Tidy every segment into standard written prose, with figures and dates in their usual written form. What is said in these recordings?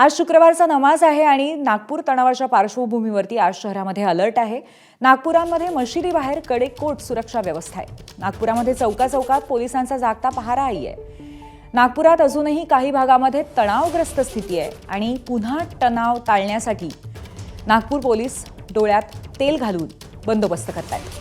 आज शुक्रवारचा नमाज आहे आणि नागपूर तणावाच्या पार्श्वभूमीवरती आज शहरामध्ये अलर्ट आहे। नागपुरामध्ये मशिदीबाहेर कडेकोट सुरक्षा व्यवस्था आहे। नागपुरामध्ये चौकाचौकात पोलिसांचा जागता पहारा आहे। नागपुरात अजूनही काही भागामध्ये तणावग्रस्त स्थिती आहे आणि पुन्हा तणाव टाळण्यासाठी नागपूर पोलीस डोळ्यात तेल घालून बंदोबस्त करतात।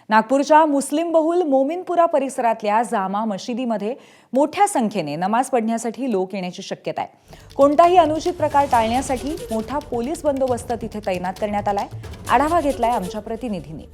नागपूरच्या मुस्लिम बहुल मोमीनपुरा परिसरातल्या जामा मशिदीमध्ये मोठ्या संख्येने नमाज पढण्यासाठी लोक येण्याची शक्यता आहे। कोणताही अनुचित प्रकार टाळण्यासाठी मोठा पोलीस बंदोबस्त तिथे तैनात करण्यात आलाय। आढावा घेतलाय आमच्या प्रतिनिधींनी।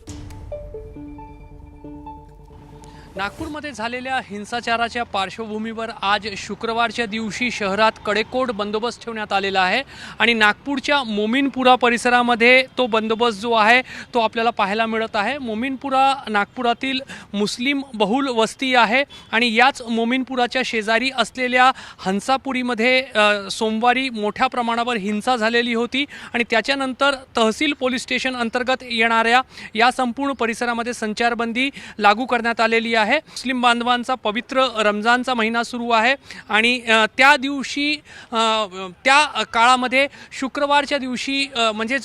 नागपूरमध्ये झालेल्या हिंसाचाराच्या पार्श्वभूमीवर आज शुक्रवारच्या दिवशी शहरात कडेकोट बंदोबस्त ठेवण्यात आलेला आहे आणि नागपूरच्या मोमीनपुरा परिसरामध्ये तो बंदोबस्त जो आहे तो आपल्याला पाहायला मिळत आहे। मोमीनपुरा नागपुरातील मुस्लिम बहुल वस्ती आहे आणि याच मोमीनपुराच्या शेजारी असलेल्या हंसापुरीमध्ये सोमवारी मोठ्या प्रमाणावर हिंसा झालेली होती आणि त्याच्यानंतर तहसील पोलीस स्टेशन अंतर्गत येणाऱ्या या संपूर्ण परिसरामध्ये संचारबंदी लागू करण्यात आलेली आहे। मुस्लिम बांधवांचा पवित्र रमजानचा महिना सुरू आहे आणि त्या दिवशी त्या काळामध्ये शुक्रवारच्या दिवशी म्हणजे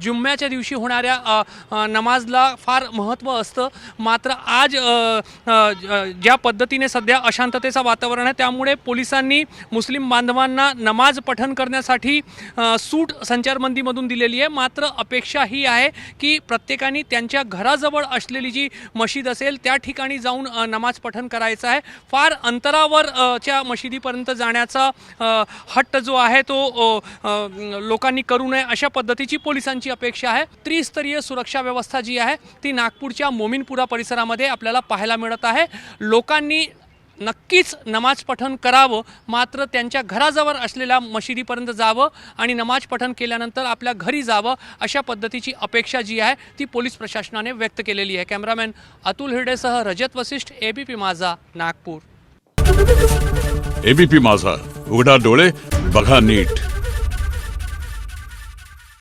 जुम्म्याच्या दिवशी होणाऱ्या नमाजला फार महत्त्व असतं। मात्र आज ज्या पद्धतीने सध्या अशांततेचं वातावरण आहे त्यामुळे पोलिसांनी मुस्लिम बांधवांना नमाज पठण करण्यासाठी सूट संचारबंदीमधून दिलेली आहे। मात्र अपेक्षा ही आहे की प्रत्येकाने त्यांच्या घराजवळ असलेली जी मशीद असेल त्या ठिकाणी जाऊन नमाज पठण करायचं आहे। फार अंतरावरच्या मशिदीपर्यंत जाण्याचा हट्ट जो आहे तो लोकांनी करू नये अशा पद्धतीची पोलिसांची अपेक्षा आहे। त्रिस्तरीय सुरक्षा व्यवस्था जी आहे ती नागपूरच्या मोमीनपुरा परिसरामध्ये आपल्याला पाहायला मिळत आहे। लोकांनी नक्कीच नमाज पठण करावं, मात्र त्यांच्या घराजवळ असलेल्या मशिदीपर्यंत जावं आणि नमाज पठण केल्यानंतर आपल्या घरी जावं अशा पद्धतीची अपेक्षा जी आहे ती पोलीस प्रशासनाने व्यक्त केलेली आहे। कॅमेरामॅन अतुल हिरडेसह रजत वसिष्ठ, एबीपी माझा, नागपूर। एबीपी माझा, उघडा डोळे बघा नीट।